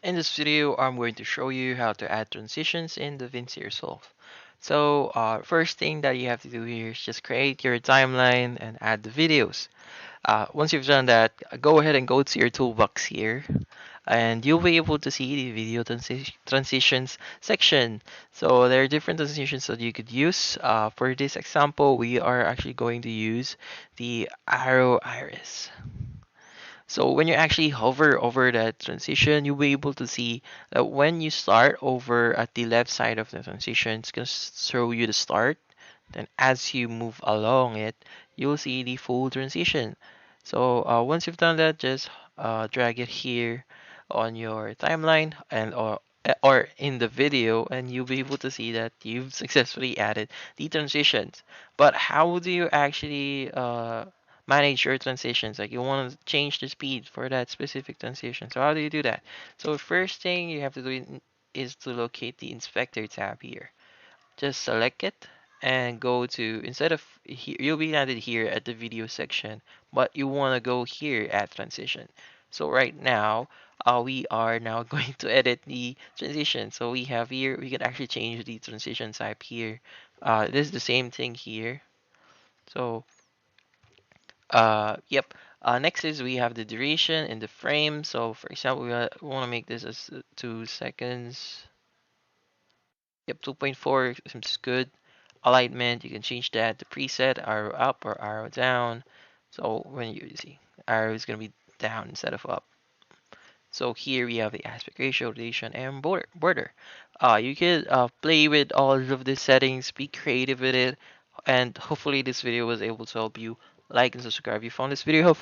In this video, I'm going to show you how to add transitions in Davinci Resolve. So, first thing that you have to do here is just create your timeline and add the videos. Once you've done that, go ahead and go to your toolbox here, and you'll be able to see the video transitions section. So there are different transitions that you could use. For this example, we are actually going to use the arrow iris. So when you actually hover over that transition, you'll be able to see that when you start over at the left side of the transition, it's going to show you the start. Then as you move along it, you'll see the full transition. So once you've done that, just drag it here on your timeline and or in the video, and you'll be able to see that you've successfully added the transitions. But how do you actually manage your transitions? Like you want to change the speed for that specific transition. So how do you do that? So first thing you have to do is to locate the inspector tab here. Just select it and go to, instead of here, you'll be landed here at the video section, but you want to go here at transition. So right now, we are now going to edit the transition. So we have here, we can actually change the transition type here. This is the same thing here. So, yep. Next is we have the duration in the frame. So for example, we want to make this as 2 seconds. Yep, 2.4 seems good. Alignment, you can change that. The preset, arrow up or arrow down. So when you see, arrow is going to be down instead of up. So here we have the aspect ratio, rotation, and border. You can play with all of these settings, be creative with it, and hopefully this video was able to help you. Like and subscribe if you found this video helpful.